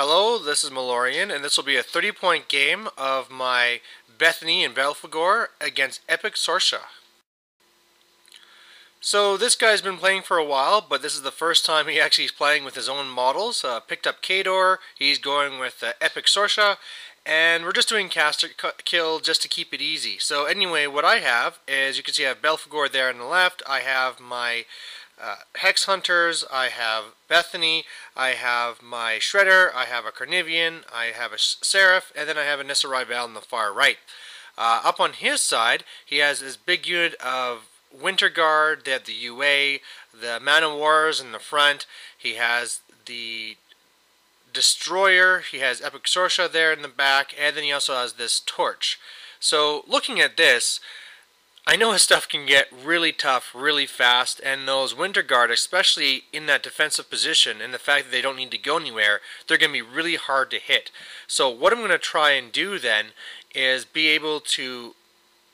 Hello, this is Malorian, and this will be a 30-point game of my Bethayne and Belphegor against eSorscha. So this guy's been playing for a while, but this is the first time he actually is playing with his own models. Picked up Khador, he's going with eSorscha, and we're just doing caster kill just to keep it easy. So anyway, what I have is, you can see I have Belphegor there on the left, I have my Hex Hunters, I have Bethayne, I have my Shredder, I have a Carnivian, I have a Seraph, and then I have a eSorscha on the far right. Up on his side, he has this big unit of Winter Guard, they have the UA, the Man of Wars in the front, he has the Destroyer, he has eSorscha there in the back, and then he also has this Torch. So looking at this, I know his stuff can get really tough really fast, and those Winter Guard, especially in that defensive position and the fact that they don't need to go anywhere, they're going to be really hard to hit. So what I'm going to try and do then is be able to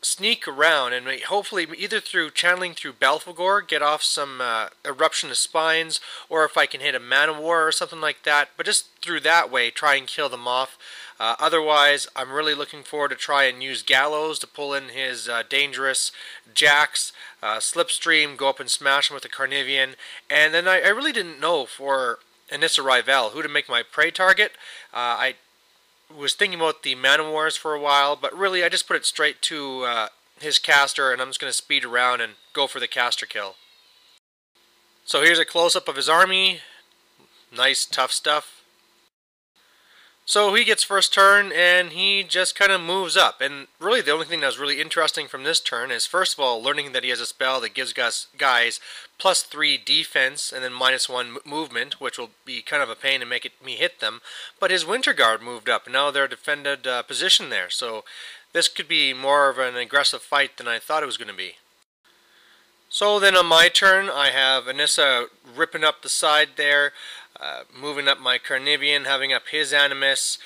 sneak around and hopefully either through channeling through Belphegor get off some Eruption of Spines, or if I can hit a Man of War or something like that, but just through that way try and kill them off. Otherwise, I'm really looking forward to try and use Gallows to pull in his dangerous Jacks, Slipstream, go up and smash him with the Carnivian, and then I really didn't know for an eSorscha who to make my prey target. I was thinking about the Man of Wars for a while, but really I just put it straight to his caster, and I'm just going to speed around and go for the caster kill. So here's a close-up of his army. Nice, tough stuff. So he gets first turn, and he just kind of moves up. And really the only thing that was really interesting from this turn is, first of all, learning that he has a spell that gives guys +3 defense and then -1 movement, which will be kind of a pain to make me hit them. But his Winter Guard moved up, and now they're defended position there. So this could be more of an aggressive fight than I thought it was going to be. So then on my turn, I have Anissa ripping up the side there. Moving up my Carnivian, having up his Animus,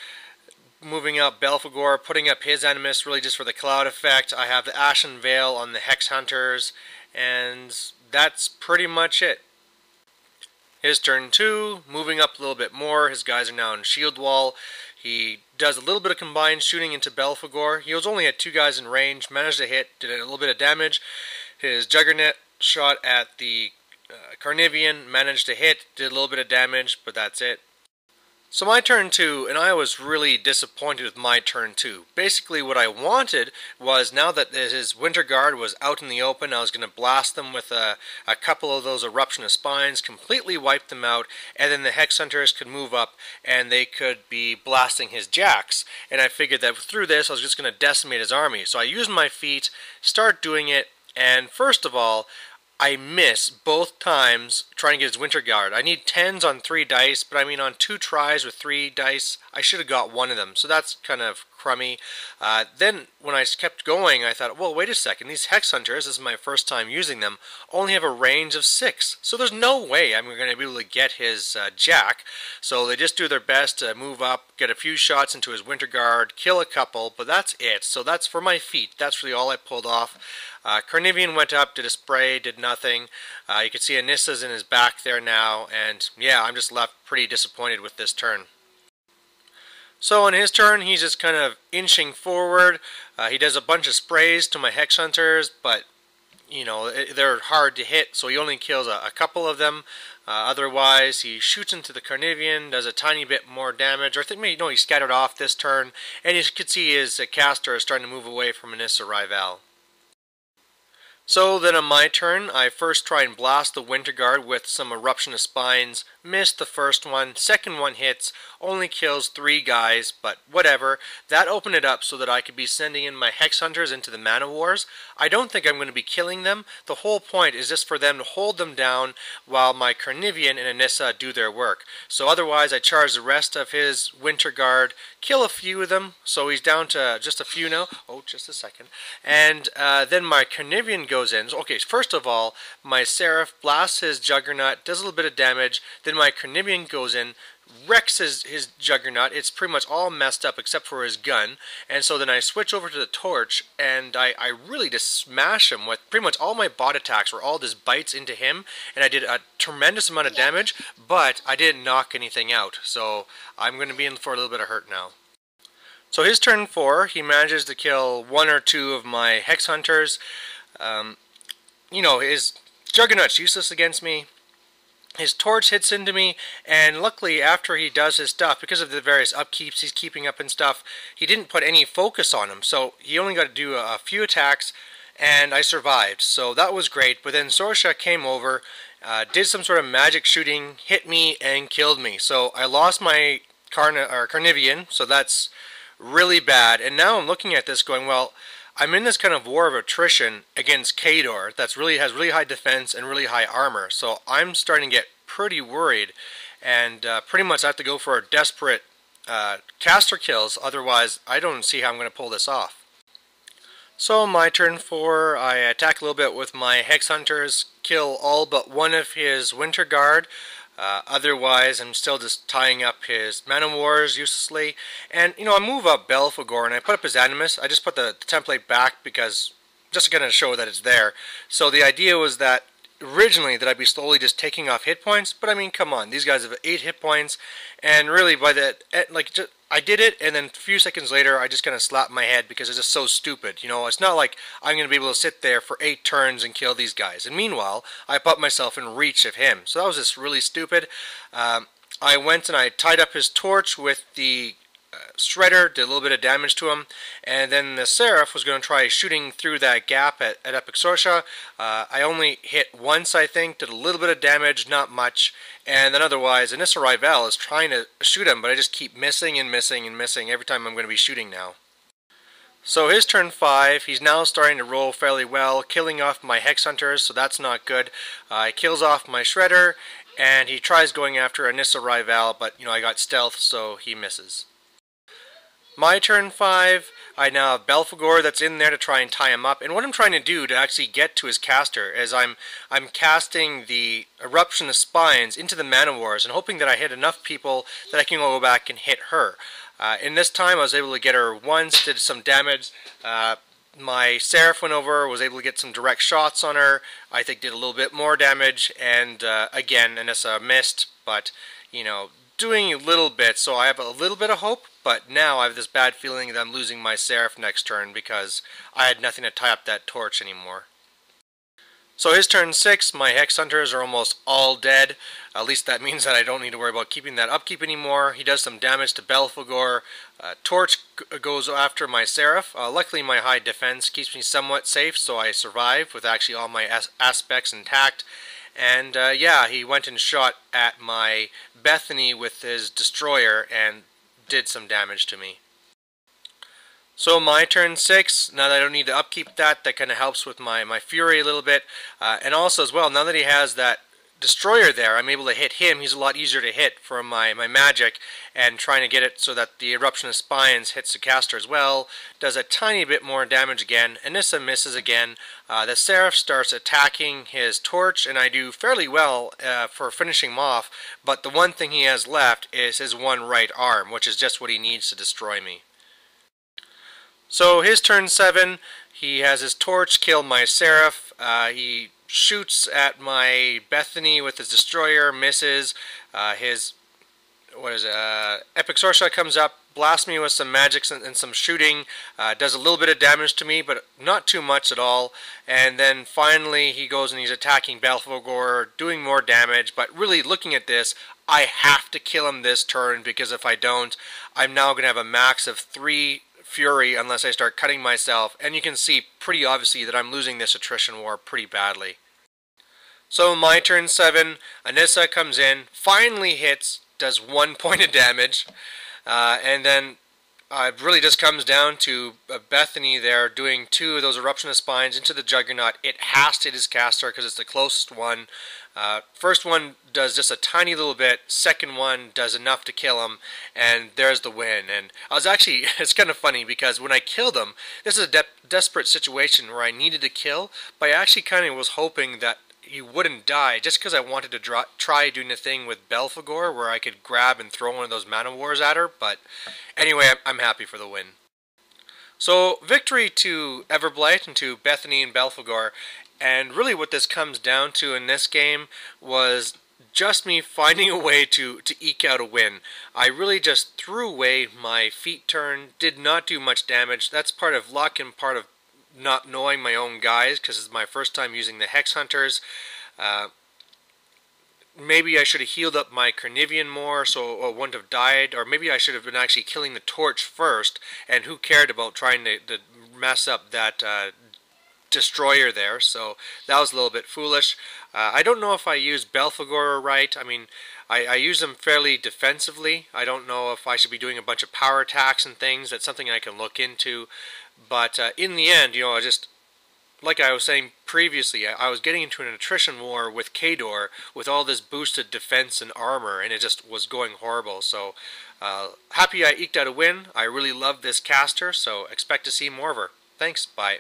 moving up Belphegor, putting up his Animus really just for the cloud effect. I have the Ashen Veil on the Hex Hunters, and that's pretty much it. His turn 2, moving up a little bit more. His guys are now in Shield Wall. He does a little bit of combined shooting into Belphegor. He was only at 2 guys in range, managed to hit, did a little bit of damage. His Juggernaut shot at the Carnivian, managed to hit, did a little bit of damage, but that's it. So my turn 2, and I was really disappointed with my turn 2. Basically what I wanted was, now that his Winter Guard was out in the open, I was going to blast them with a couple of those Eruption of Spines, completely wipe them out, and then the Hex Hunters could move up and they could be blasting his Jacks. And I figured that through this I was just going to decimate his army. So I used my feet, start doing it, and first of all, I miss both times trying to get his Winter Guard. I need 10s on 3 dice, but I mean on 2 tries with 3 dice, I should have got 1 of them. So that's kind of crummy. Then when I kept going, I thought, well, wait a second. These Hex Hunters, this is my first time using them, only have a range of 6. So there's no way I'm going to be able to get his Jack. So they just do their best to move up, get a few shots into his Winter Guard, kill a couple, but that's it. So that's for my feet. That's really all I pulled off. Carnivian went up, did a spray, did nothing. You can see Anissa's in his back there now, and yeah, I'm just left pretty disappointed with this turn. So on his turn, he's just kind of inching forward. He does a bunch of sprays to my Hex Hunters, but you know, they're hard to hit, so he only kills a couple of them. Otherwise, he shoots into the Carnivian, does a tiny bit more damage, or I think maybe, no, he scattered off this turn, and you can see his caster is starting to move away from an eSorscha. So then on my turn, I first try and blast the Winter Guard with some Eruption of Spines. Missed the first one, second one hits, only kills 3 guys, but whatever. That opened it up so that I could be sending in my Hex Hunters into the Man of Wars. I don't think I'm going to be killing them. The whole point is just for them to hold them down while my Carnivian and Anissa do their work. So otherwise I charge the rest of his Winter Guard, kill a few of them, so he's down to just a few now. Oh, just a second. And then my Carnivian goes in. Okay, first of all, my Seraph blasts his Juggernaut, does a little bit of damage, then my Carnivian goes in, wrecks his Juggernaut. It's pretty much all messed up except for his gun. And so then I switch over to the torch, and I really just smash him with pretty much all my bot attacks were all just bites into him, and I did a tremendous amount of damage, but I didn't knock anything out. So I'm going to be in for a little bit of hurt now. So his turn 4, he manages to kill 1 or 2 of my Hex Hunters. You know, his Juggernaut's useless against me. His torch hits into me, and luckily after he does his stuff, because of the various upkeeps he's keeping up and stuff, he didn't put any focus on him. So he only got to do a few attacks, and I survived. So that was great. But then eSorscha came over, did some sort of magic shooting, hit me, and killed me. So I lost my Carnivian, so that's really bad. And now I'm looking at this going, well, I'm in this kind of war of attrition against Khador that's has really high defense and really high armor. So I'm starting to get pretty worried, and pretty much I have to go for desperate caster kills. Otherwise, I don't see how I'm going to pull this off. So my turn 4, I attack a little bit with my Hex Hunters, kill all but 1 of his Winter Guard. Otherwise, I'm still just tying up his Man of Wars uselessly. And, you know, I move up Bethayne and I put up his Animus. I just put the template back because, just going to show that it's there. So the idea was that, originally, that I'd be slowly just taking off hit points. But, I mean, come on. These guys have 8 hit points. And really, by the, like, I did it, and then a few seconds later, I just kind of slapped my head because it's just so stupid. You know, it's not like I'm going to be able to sit there for 8 turns and kill these guys. And meanwhile, I put myself in reach of him. So that was just really stupid. I went and I tied up his torch with the Shredder, did a little bit of damage to him, and then the Seraph was going to try shooting through that gap at eSorscha. I only hit once, I think, did a little bit of damage, not much, and then otherwise, Anissa Rival is trying to shoot him, but I just keep missing and missing and missing every time I'm going to be shooting now. So his turn 5, he's now starting to roll fairly well, killing off my Hex Hunters, so that's not good. He kills off my Shredder, and he tries going after Anissa Rival, but, you know, I got stealth, so he misses. My turn 5, I now have Bethayne that's in there to try and tie him up. And what I'm trying to do to actually get to his caster is I'm casting the Eruption of Spines into the Man of Wars and hoping that I hit enough people that I can go back and hit her. In this time I was able to get her once, did some damage. My Seraph went over, was able to get some direct shots on her. I think did a little bit more damage, and again, Anissa missed, but, you know, doing a little bit, so I have a little bit of hope, but now I have this bad feeling that I'm losing my Seraph next turn because I had nothing to tie up that torch anymore. So his turn 6, my Hex Hunters are almost all dead. At least that means that I don't need to worry about keeping that upkeep anymore. He does some damage to Bethayne. Torch goes after my Seraph. Luckily my high defense keeps me somewhat safe, so I survive with actually all my aspects intact. And yeah, he went and shot at my Bethayne with his Destroyer and did some damage to me. So my turn 6, now that I don't need to upkeep that kind of helps with my Fury a little bit. And also as well, now that he has that Destroyer there, I'm able to hit him. He's a lot easier to hit for my magic, and trying to get it so that the Eruption of Spines hits the caster as well. Does a tiny bit more damage again. Anissa misses again. The Seraph starts attacking his torch, and I do fairly well for finishing him off, but the one thing he has left is his one right arm, which is just what he needs to destroy me. So his turn 7, he has his torch kill my Seraph. He shoots at my Bethayne with his Destroyer, misses. His eSorscha comes up, blasts me with some magics and some shooting, does a little bit of damage to me, but not too much at all. And then finally he goes and he's attacking Bethayne, doing more damage. But really, looking at this, I have to kill him this turn, because if I don't, I'm now going to have a max of 3 Fury unless I start cutting myself, and you can see pretty obviously that I'm losing this attrition war pretty badly. So my turn 7, Anissa comes in, finally hits, does 1 point of damage, and then it really just comes down to Bethayne there doing 2 of those Eruption of Spines into the Juggernaut. It has to hit his caster because it's the closest one. First one does just a tiny little bit, second one does enough to kill him, and there's the win. And I was actually, it's kind of funny because when I killed him, this is a desperate situation where I needed to kill, but I actually kind of was hoping that you wouldn't die, just because I wanted to try doing a thing with Belphegor where I could grab and throw one of those Mana Wars at her. But anyway, I'm happy for the win. So victory to Everblight and to Bethany and Belphegor, and really what this comes down to in this game was just me finding a way to eke out a win. I really just threw away my feet turn, did not do much damage. That's part of luck and part of not knowing my own guys, because it's my first time using the Hex Hunters. Maybe I should have healed up my Carnivean more so I wouldn't have died, or maybe I should have been actually killing the Torch first, and who cared about trying to mess up that destroyer there. So that was a little bit foolish. I don't know if I used Belphegor right. I mean, I use them fairly defensively. I don't know if I should be doing a bunch of power attacks and things. That's something I can look into. But in the end, you know, I just, like I was saying previously, I was getting into an attrition war with Khador with all this boosted defense and armor, and it just was going horrible. So happy I eked out a win. I really love this caster, so expect to see more of her. Thanks, bye.